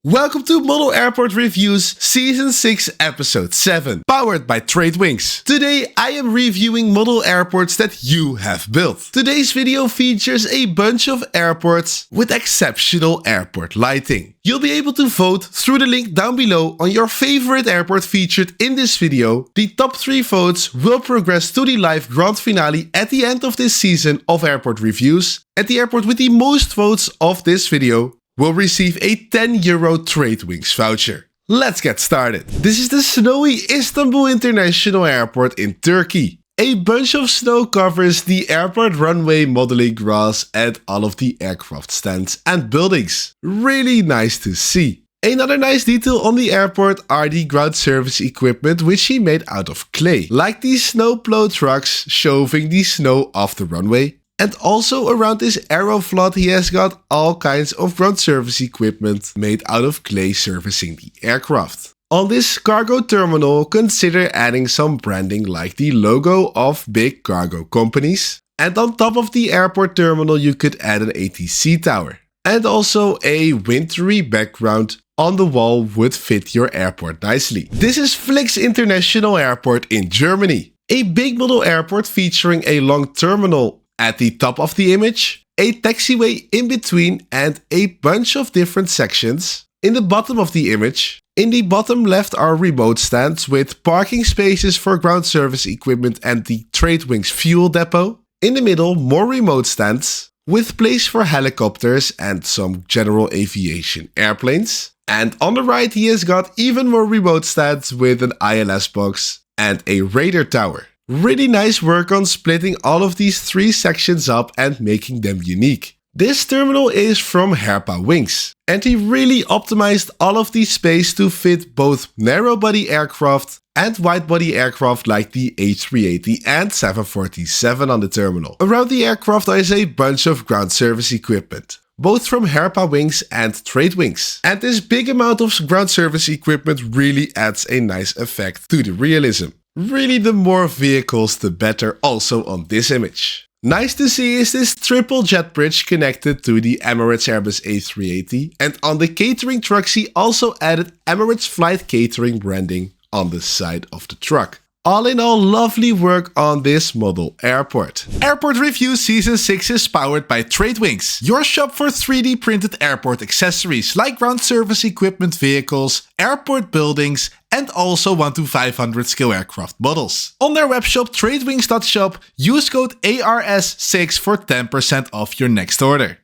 Welcome to Model Airport Reviews Season 6 Episode 7, powered by Tradewings. Today I am reviewing model airports that you have built. Today's video features a bunch of airports with exceptional airport lighting. You'll be able to vote through the link down below on your favorite airport featured in this video. The top 3 votes will progress to the live grand finale at the end of this season of airport reviews, and the airport with the most votes of this video will receive a €10 Tradewings voucher. Let's get started. This is the snowy Istanbul International Airport in Turkey. A bunch of snow covers the airport runway, modeling grass, and all of the aircraft stands and buildings. Really nice to see. Another nice detail on the airport are the ground service equipment, which he made out of clay, like these snowplow trucks shoving the snow off the runway. And also around this Aeroflot he has got all kinds of ground service equipment made out of clay servicing the aircraft. On this cargo terminal, consider adding some branding like the logo of big cargo companies. And on top of the airport terminal you could add an ATC tower. And also a wintry background on the wall would fit your airport nicely. This is Flix International Airport in Germany. A big model airport featuring a long terminal at the top of the image, a taxiway in between, and a bunch of different sections in the bottom of the image. In the bottom left are remote stands with parking spaces for ground service equipment and the Tradewings fuel depot. In the middle, more remote stands with place for helicopters and some general aviation airplanes. And on the right he has got even more remote stands with an ILS box and a radar tower. Really nice work on splitting all of these 3 sections up and making them unique. This terminal is from Herpa Wings, and he really optimized all of the space to fit both narrow-body aircraft and wide-body aircraft like the A380 and 747 on the terminal. Around the aircraft there is a bunch of ground service equipment, both from Herpa Wings and Tradewings. And this big amount of ground service equipment really adds a nice effect to the realism. Really, the more vehicles the better also on this image. Nice to see is this triple jet bridge connected to the Emirates Airbus A380, and on the catering trucks he also added Emirates Flight Catering branding on the side of the truck. All in all, lovely work on this model airport. Airport Review Season 6 is powered by Tradewings, your shop for 3D printed airport accessories like ground service equipment vehicles, airport buildings, and also 1 to 500 scale aircraft models. On their webshop tradewings.shop, use code ARS6 for 10% off your next order.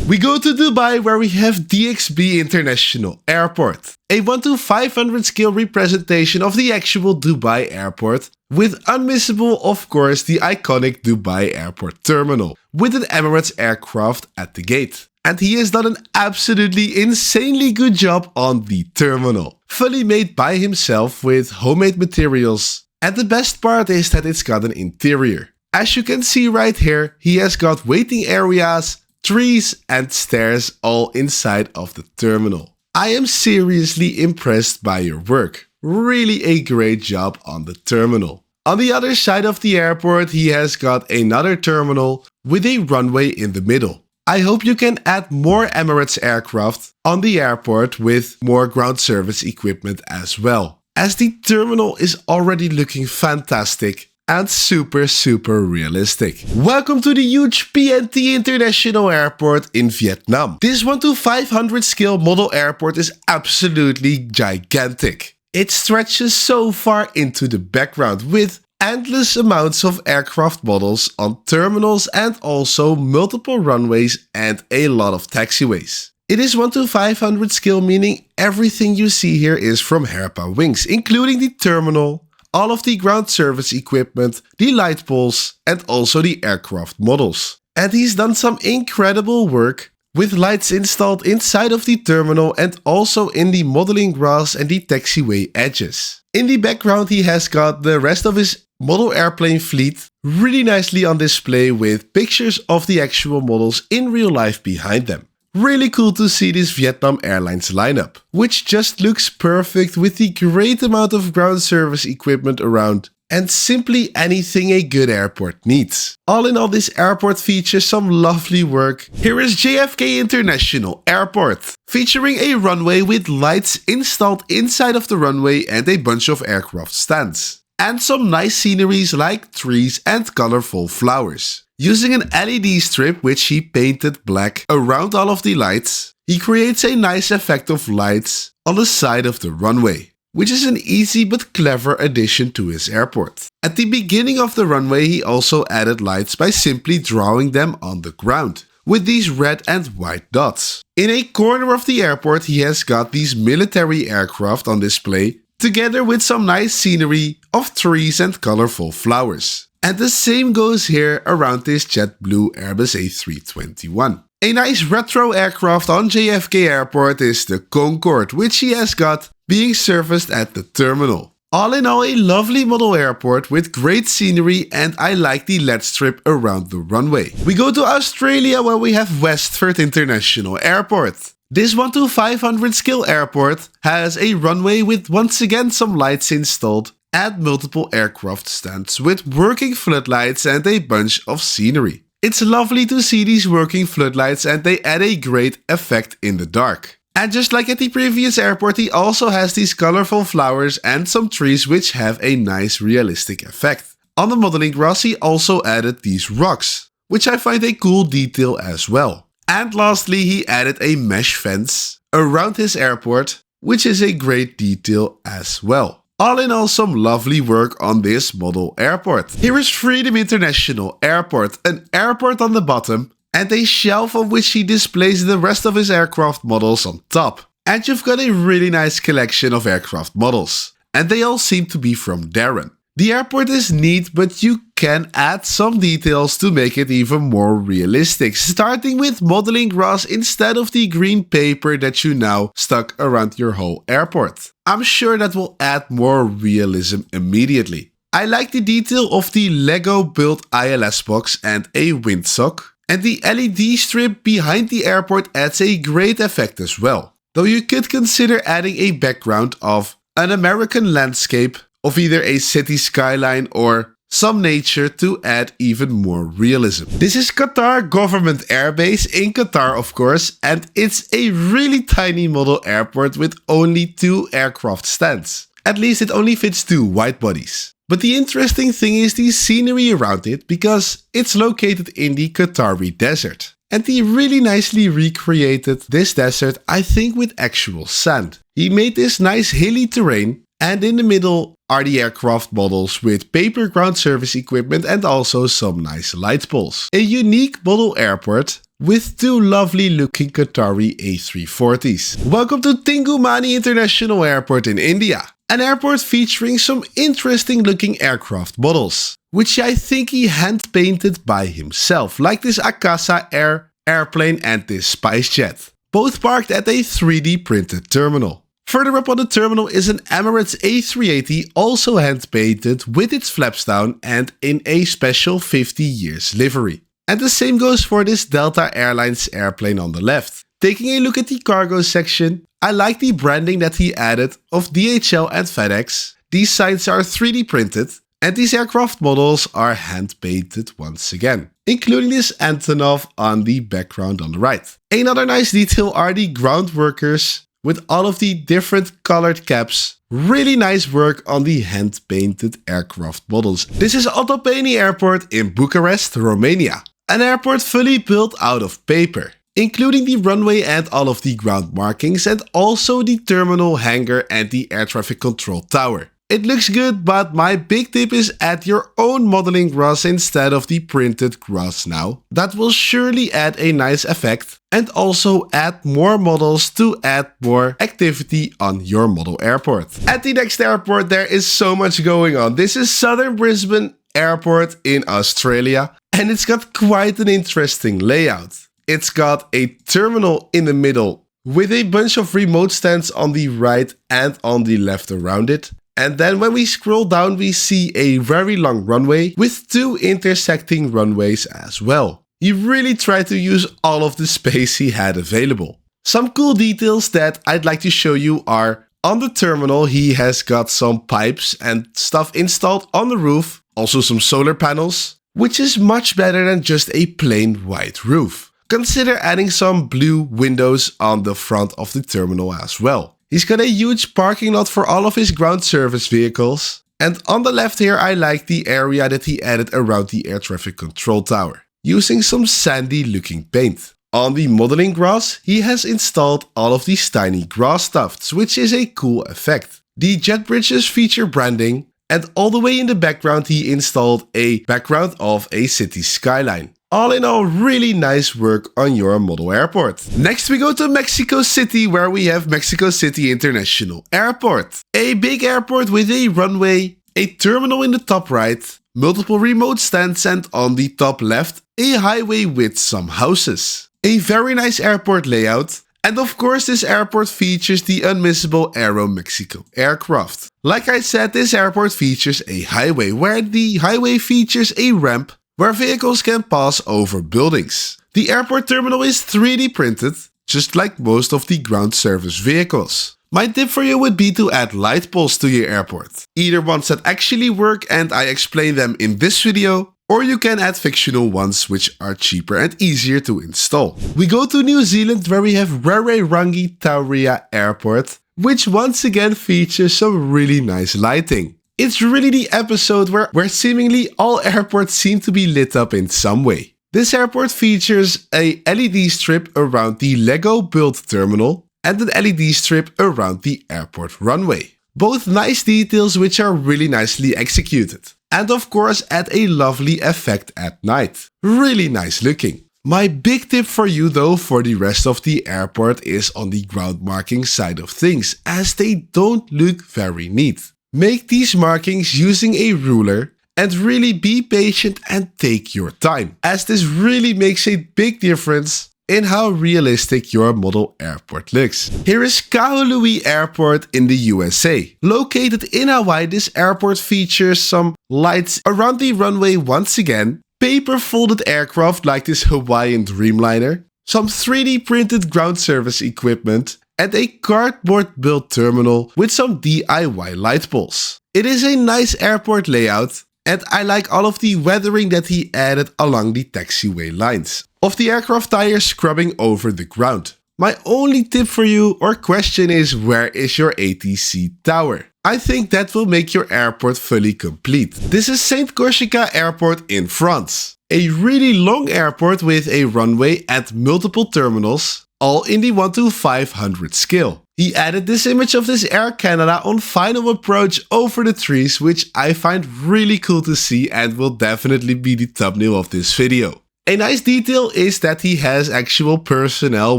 We go to Dubai, where we have DXB International Airport, a 1 to 500 scale representation of the actual Dubai airport, with unmissable of course the iconic Dubai airport terminal, with an Emirates aircraft at the gate. And he has done an absolutely insanely good job on the terminal, fully made by himself with homemade materials. And the best part is that it's got an interior. As you can see right here, he has got waiting areas, trees and stairs all inside of the terminal. I am seriously impressed by your work. Really a great job on the terminal. On the other side of the airport he has got another terminal with a runway in the middle. I hope you can add more Emirates aircraft on the airport with more ground service equipment as well, as the terminal is already looking fantastic and super realistic. Welcome to the huge PNT International Airport in Vietnam. This 1 to 500 scale model airport is absolutely gigantic. It stretches so far into the background with endless amounts of aircraft models on terminals and also multiple runways and a lot of taxiways. It is 1 to 500 scale, meaning everything you see here is from Herpa Wings, including the terminal, all of the ground service equipment, the light poles, and also the aircraft models. And he's done some incredible work with lights installed inside of the terminal and also in the modeling grass and the taxiway edges. In the background he has got the rest of his model airplane fleet really nicely on display with pictures of the actual models in real life behind them. Really cool to see this Vietnam Airlines lineup, which just looks perfect with the great amount of ground service equipment around, and simply anything a good airport needs. All in all, this airport features some lovely work. Here is JFK International Airport, featuring a runway with lights installed inside of the runway and a bunch of aircraft stands. And some nice sceneries like trees and colorful flowers. Using an LED strip which he painted black around all of the lights, he creates a nice effect of lights on the side of the runway, which is an easy but clever addition to his airport. At the beginning of the runway, he also added lights by simply drawing them on the ground, with these red and white dots. In a corner of the airport, he has got these military aircraft on display, together with some nice scenery of trees and colorful flowers. And the same goes here around this jet blue Airbus A321. A nice retro aircraft on JFK Airport is the Concorde, which he has got being serviced at the terminal. All in all, a lovely model airport with great scenery, and I like the LED strip around the runway. We go to Australia, where we have Westford International Airport. This 1 to 500 scale airport has a runway with once again some lights installed and multiple aircraft stands with working floodlights and a bunch of scenery. It's lovely to see these working floodlights, and they add a great effect in the dark. And just like at the previous airport, he also has these colorful flowers and some trees which have a nice realistic effect. On the modeling grass, he also added these rocks, which I find a cool detail as well. And lastly, he added a mesh fence around his airport, which is a great detail as well. All in all, some lovely work on this model airport. Here is Freedom International Airport, an airport on the bottom and a shelf on which he displays the rest of his aircraft models on top. And you've got a really nice collection of aircraft models, and they all seem to be from Darren. The airport is neat, but you can add some details to make it even more realistic, starting with modeling grass instead of the green paper that you now stuck around your whole airport. I'm sure that will add more realism immediately. I like the detail of the Lego built ILS box and a windsock, and the LED strip behind the airport adds a great effect as well. Though you could consider adding a background of an American landscape, of either a city skyline or some nature to add even more realism. This is Qatar Government Airbase in Qatar, of course, and it's a really tiny model airport with only 2 aircraft stands. At least it only fits 2 wide bodies. But the interesting thing is the scenery around it, because it's located in the Qatari desert. And he really nicely recreated this desert, I think, with actual sand. He made this nice hilly terrain, and in the middle are the aircraft models with paper ground service equipment and also some nice light poles. A unique model airport with 2 lovely looking Qatari A340s. Welcome to Tingumani International Airport in India. An airport featuring some interesting looking aircraft models, which I think he hand painted by himself, like this Akasa Air airplane and this SpiceJet, both parked at a 3D printed terminal. Further up on the terminal is an Emirates A380, also hand painted with its flaps down and in a special 50 years livery. And the same goes for this Delta Airlines airplane on the left. Taking a look at the cargo section, I like the branding that he added of DHL and FedEx. These signs are 3D printed, and these aircraft models are hand painted once again, including this Antonov on the background on the right. Another nice detail are the ground workers with all of the different colored caps. Really nice work on the hand painted aircraft models. This is Otopeni Airport in Bucharest, Romania. An airport fully built out of paper, including the runway and all of the ground markings, and also the terminal hangar and the air traffic control tower. It looks good, but my big tip is add your own modeling grass instead of the printed grass now. That will surely add a nice effect, and also add more models to add more activity on your model airport. At the next airport, there is so much going on. This is Southern Brisbane Airport in Australia, and it's got quite an interesting layout. It's got a terminal in the middle with a bunch of remote stands on the right and on the left around it. And then when we scroll down, we see a very long runway with 2 intersecting runways as well. He really tried to use all of the space he had available. Some cool details that I'd like to show you are On the terminal, he has got some pipes and stuff installed on the roof, also some solar panels, which is much better than just a plain white roof. Consider adding some blue windows on the front of the terminal as well. He's got a huge parking lot for all of his ground service vehicles. And on the left here, I like the area that he added around the air traffic control tower, using some sandy looking paint. On the modeling grass, he has installed all of these tiny grass tufts, which is a cool effect. The jet bridges feature branding, and all the way in the background he installed a background of a city skyline. All in all, really nice work on your model airport. Next we go to Mexico City, where we have Mexico City International Airport. A big airport with a runway, a terminal in the top right, multiple remote stands, and on the top left, a highway with some houses. A very nice airport layout, and of course this airport features the unmissable Aeromexico aircraft. Like I said, this airport features a highway, where the highway features a ramp where vehicles can pass over buildings. The airport terminal is 3D printed, just like most of the ground service vehicles. My tip for you would be to add light poles to your airport. Either ones that actually work and I explain them in this video, or you can add fictional ones which are cheaper and easier to install. We go to New Zealand, where we have Rarangi Tauria Airport, which once again features some really nice lighting. It's really the episode where seemingly all airports seem to be lit up in some way. This airport features a LED strip around the Lego built terminal and an LED strip around the airport runway. Both nice details which are really nicely executed. And of course add a lovely effect at night. Really nice looking. My big tip for you though for the rest of the airport is on the ground marking side of things, as they don't look very neat. Make these markings using a ruler and really be patient and take your time, as this really makes a big difference in how realistic your model airport looks. Here is Kahului Airport in the USA. Located in Hawaii, this airport features some lights around the runway once again, paper folded aircraft like this Hawaiian Dreamliner, some 3D printed ground service equipment, and a cardboard built terminal with some DIY light poles. It is a nice airport layout, and I like all of the weathering that he added along the taxiway lines of the aircraft tires scrubbing over the ground. My only tip for you or question is, where is your ATC tower? I think that will make your airport fully complete. This is Saint Corsica Airport in France. A really long airport with a runway and multiple terminals, all in the 1:500 scale. He added this image of this Air Canada on final approach over the trees, which I find really cool to see and will definitely be the thumbnail of this video. A nice detail is that he has actual personnel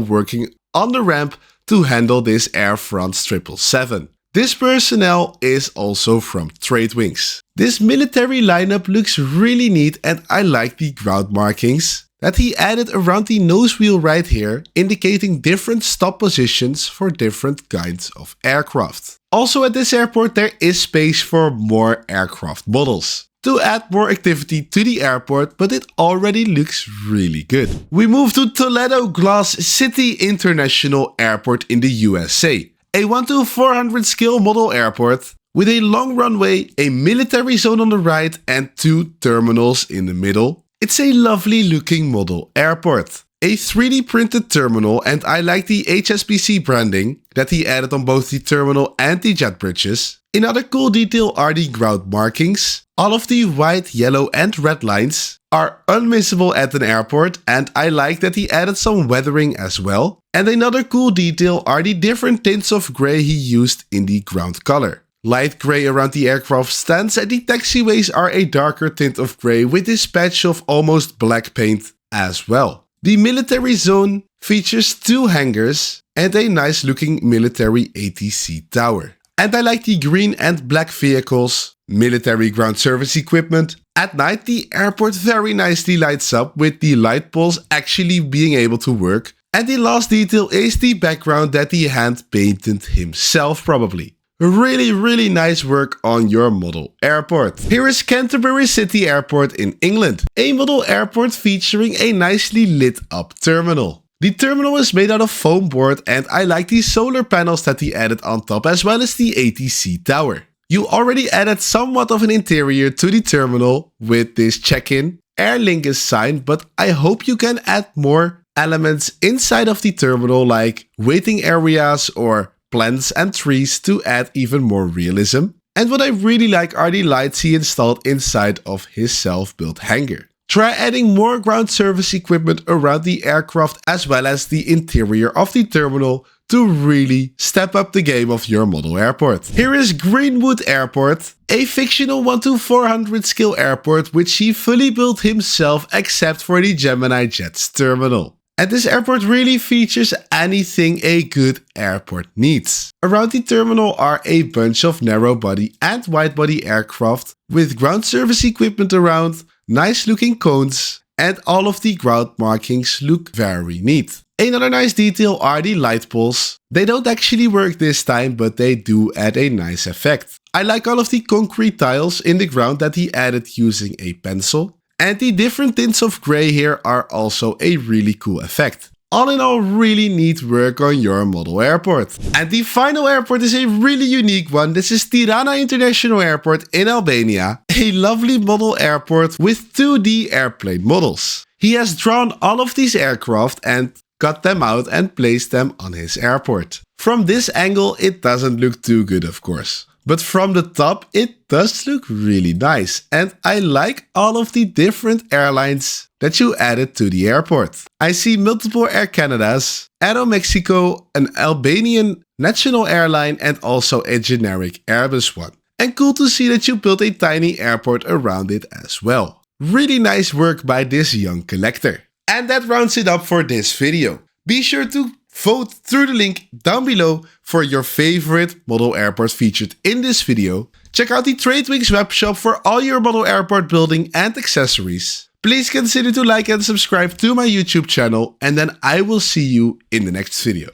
working on the ramp to handle this Air France 777. This personnel is also from Tradewings. This military lineup looks really neat, and I like the ground markings that he added around the nose wheel right here, indicating different stop positions for different kinds of aircraft. Also at this airport there is space for more aircraft models to add more activity to the airport, but it already looks really good. We move to Toledo Glass City International Airport in the USA. A 1:400 scale model airport with a long runway, a military zone on the right, and 2 terminals in the middle. It's a lovely looking model airport. A 3D printed terminal, and I like the HSBC branding that he added on both the terminal and the jet bridges. Another cool detail are the ground markings. All of the white, yellow and red lines are unmissable at an airport, and I like that he added some weathering as well. And another cool detail are the different tints of grey he used in the ground color. Light grey around the aircraft stands, and the taxiways are a darker tint of grey with this patch of almost black paint as well. The military zone features 2 hangars and a nice looking military ATC tower. And I like the green and black vehicles, military ground service equipment. At night the airport very nicely lights up with the light poles actually being able to work. And the last detail is the background that he hand painted himself probably. Really nice work on your model airport. Here is Canterbury City Airport in England. A model airport featuring a nicely lit up terminal. The terminal is made out of foam board and I like the solar panels that he added on top as well as the ATC tower. You already added somewhat of an interior to the terminal with this check-in. Air link is signed, but I hope you can add more elements inside of the terminal like waiting areas or plants and trees to add even more realism. And what I really like are the lights he installed inside of his self-built hangar. Try adding more ground service equipment around the aircraft as well as the interior of the terminal to really step up the game of your model airport. Here is Greenwood Airport, a fictional 1 to 400 scale airport which he fully built himself except for the GeminiJets terminal. And this airport really features anything a good airport needs. Around the terminal are a bunch of narrow body and wide body aircraft with ground service equipment around, nice looking cones, and all of the ground markings look very neat. Another nice detail are the light poles. They don't actually work this time, but they do add a nice effect. I like all of the concrete tiles in the ground that he added using a pencil. And the different tints of grey here are also a really cool effect. All in all, really neat work on your model airport. And the final airport is a really unique one. This is Tirana International Airport in Albania. A lovely model airport with 2D airplane models. He has drawn all of these aircraft and cut them out and placed them on his airport. From this angle it doesn't look too good of course. But from the top it does look really nice. And I like all of the different airlines that you added to the airport. I see multiple Air Canadas, Aeromexico, an Albanian national airline and also a generic Airbus one. And cool to see that you built a tiny airport around it as well. Really nice work by this young collector. And that rounds it up for this video. Be sure to vote through the link down below for your favorite model airport featured in this video. Check out the TradeWinks webshop for all your model airport building and accessories. Please consider to like and subscribe to my YouTube channel and then I will see you in the next video.